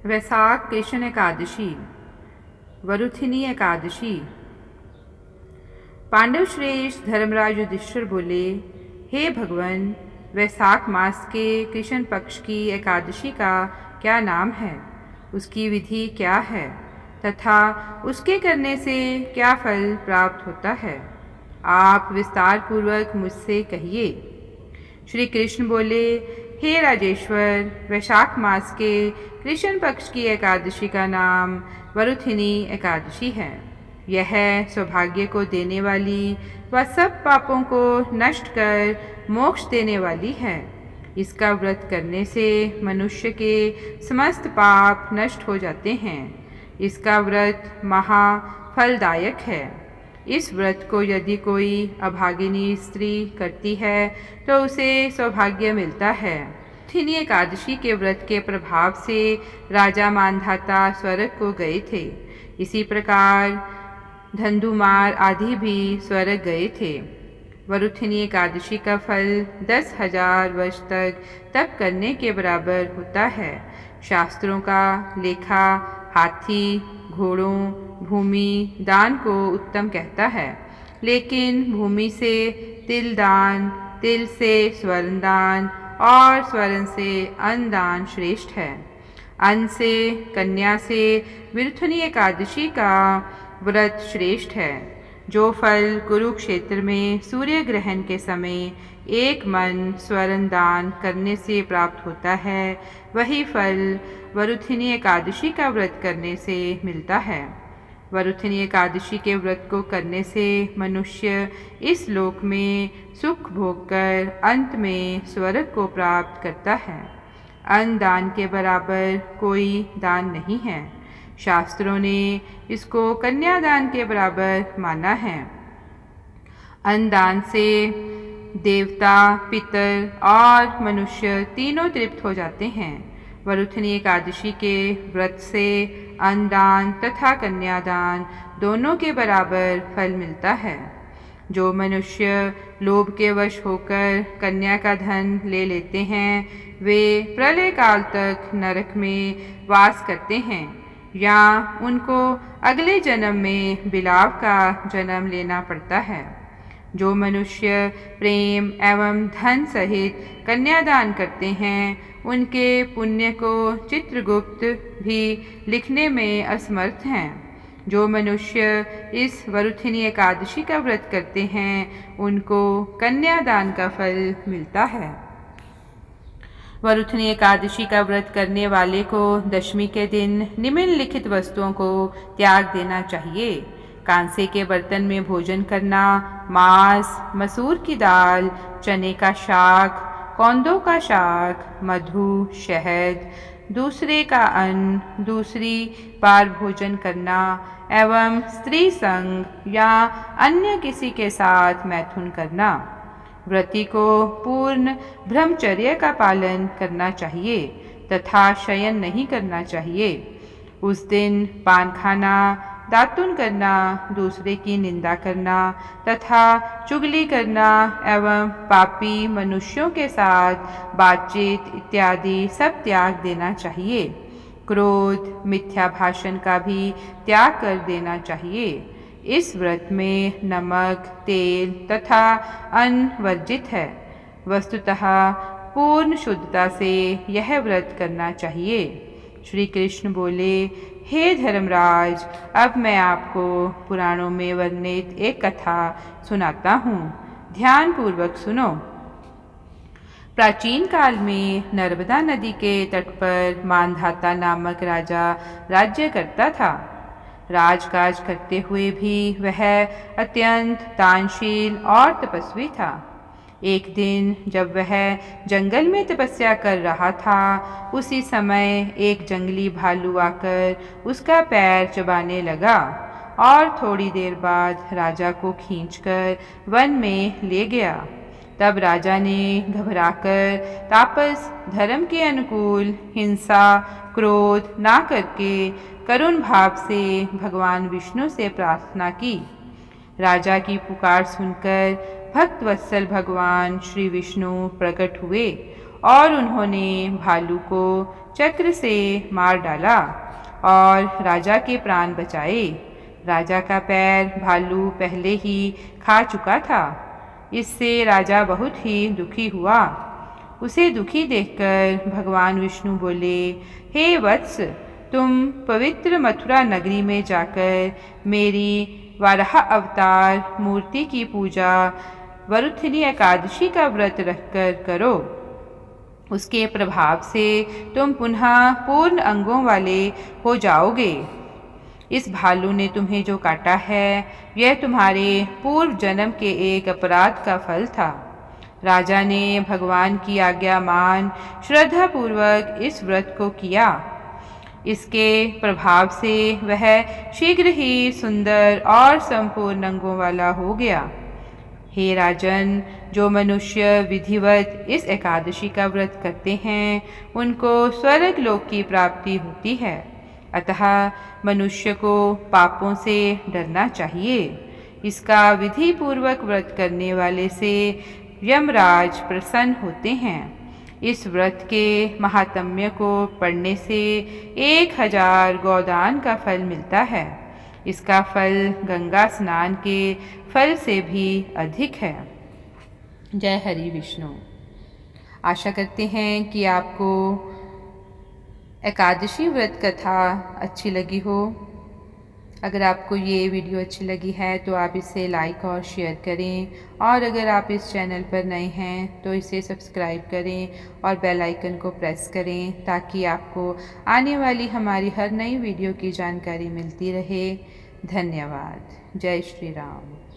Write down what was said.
वैशाख कृष्ण एकादशी, वरुथिनी एकादशी। पांडव श्रेष्ठ धर्मराज युधिष्ठिर बोले, हे भगवान, वैशाख मास के कृष्ण पक्ष की एकादशी का क्या नाम है, उसकी विधि क्या है तथा उसके करने से क्या फल प्राप्त होता है, आप विस्तार पूर्वक मुझसे कहिए। श्री कृष्ण बोले, हे राजेश्वर, वैशाख मास के कृष्ण पक्ष की एकादशी का नाम वरुथिनी एकादशी है। यह सौभाग्य को देने वाली व सब पापों को नष्ट कर मोक्ष देने वाली है। इसका व्रत करने से मनुष्य के समस्त पाप नष्ट हो जाते हैं। इसका व्रत महाफलदायक है। इस व्रत को यदि कोई अभागिनी स्त्री करती है तो उसे सौभाग्य मिलता है। वरुथिनी एकादशी के व्रत के प्रभाव से राजा मांधाता स्वर्ग को गए थे। इसी प्रकार धंधुमार आदि भी स्वर्ग गए थे। वरुथिनी एकादशी का फल 10,000 वर्ष तक तप करने के बराबर होता है। शास्त्रों का लेखा हाथी, घोड़ों, भूमि दान को उत्तम कहता है, लेकिन भूमि से तिल दान, तिल से स्वर्ण दान और स्वर्ण से अन्न दान श्रेष्ठ है। अन्न से, कन्या से वरुथिनी एकादशी का व्रत श्रेष्ठ है। जो फल कुरुक्षेत्र में सूर्य ग्रहण के समय 1 मन स्वर्ण दान करने से प्राप्त होता है, वही फल वरुथिनी एकादशी का व्रत करने से मिलता है। वरुथिनी एकादशी के व्रत को करने से मनुष्य इस लोक में सुख भोगकर अंत में स्वर्ग को प्राप्त करता है। अन्न दान के बराबर कोई दान नहीं है। शास्त्रों ने इसको कन्यादान के बराबर माना है। अन्न दान से देवता, पितर और मनुष्य तीनों तृप्त हो जाते हैं। वरुथिनी एकादशी के व्रत से अन्न दान तथा कन्यादान दोनों के बराबर फल मिलता है। जो मनुष्य लोभ के वश होकर कन्या का धन ले लेते हैं, वे प्रलय काल तक नरक में वास करते हैं या उनको अगले जन्म में बिलाव का जन्म लेना पड़ता है। जो मनुष्य प्रेम एवं धन सहित कन्यादान करते हैं, उनके पुण्य को चित्रगुप्त भी लिखने में असमर्थ हैं। जो मनुष्य इस वरुथिनी एकादशी का व्रत करते हैं, उनको कन्यादान का फल मिलता है। वरुथिनी एकादशी का व्रत करने वाले को दशमी के दिन निम्नलिखित वस्तुओं को त्याग देना चाहिए। कांसे के बर्तन में भोजन करना, मांस, मसूर की दाल, चने का शाक, कौंदों का शाक, मधु, शहद, दूसरे का अन्न, दूसरी बार भोजन करना एवं स्त्री संग या अन्य किसी के साथ मैथुन करना। व्रती को पूर्ण ब्रह्मचर्य का पालन करना चाहिए तथा शयन नहीं करना चाहिए। उस दिन पान खाना, दातुन करना, दूसरे की निंदा करना तथा चुगली करना एवं पापी मनुष्यों के साथ बातचीत इत्यादि सब त्याग देना चाहिए। क्रोध, मिथ्या भाषण का भी त्याग कर देना चाहिए। इस व्रत में नमक, तेल तथा अन्न वर्जित है। वस्तुतः पूर्ण शुद्धता से यह व्रत करना चाहिए। श्री कृष्ण बोले, हे धर्मराज, अब मैं आपको पुराणों में वर्णित एक कथा सुनाता हूँ, ध्यान पूर्वक सुनो। प्राचीन काल में नर्मदा नदी के तट पर मांधाता नामक राजा राज्य करता था। राजकाज करते हुए भी वह अत्यंत दानशील और तपस्वी था। एक दिन जब वह जंगल में तपस्या कर रहा था, उसी समय एक जंगली भालू आकर उसका पैर चबाने लगा और थोड़ी देर बाद राजा को खींचकर वन में ले गया। तब राजा ने घबराकर तापस धर्म के अनुकूल हिंसा, क्रोध ना करके करुण भाव से भगवान विष्णु से प्रार्थना की। राजा की पुकार सुनकर भक्तवत्सल भगवान श्री विष्णु प्रकट हुए और उन्होंने भालू को चक्र से मार डाला और राजा के प्राण बचाए। राजा का पैर भालू पहले ही खा चुका था। इससे राजा बहुत ही दुखी हुआ। उसे दुखी देखकर भगवान विष्णु बोले, हे वत्स, तुम पवित्र मथुरा नगरी में जाकर मेरी वाराह अवतार मूर्ति की पूजा वरुथिनी एकादशी का व्रत रखकर करो। उसके प्रभाव से तुम पुनः पूर्ण अंगों वाले हो जाओगे। इस भालू ने तुम्हें जो काटा है, यह तुम्हारे पूर्व जन्म के एक अपराध का फल था। राजा ने भगवान की आज्ञा मान श्रद्धापूर्वक इस व्रत को किया। इसके प्रभाव से वह शीघ्र ही सुंदर और संपूर्ण अंगों वाला हो गया। हे राजन, जो मनुष्य विधिवत इस एकादशी का व्रत करते हैं, उनको स्वर्ग लोक की प्राप्ति होती है। अतः मनुष्य को पापों से डरना चाहिए। इसका विधि पूर्वक व्रत करने वाले से यमराज प्रसन्न होते हैं। इस व्रत के महात्म्य को पढ़ने से 1000 गोदान का फल मिलता है। इसका फल गंगा स्नान के फल से भी अधिक है। जय हरि विष्णु। आशा करते हैं कि आपको एकादशी व्रत कथा अच्छी लगी हो। अगर आपको ये वीडियो अच्छी लगी है तो आप इसे लाइक और शेयर करें, और अगर आप इस चैनल पर नए हैं तो इसे सब्सक्राइब करें और बेल आइकन को प्रेस करें, ताकि आपको आने वाली हमारी हर नई वीडियो की जानकारी मिलती रहे। धन्यवाद। जय श्री राम।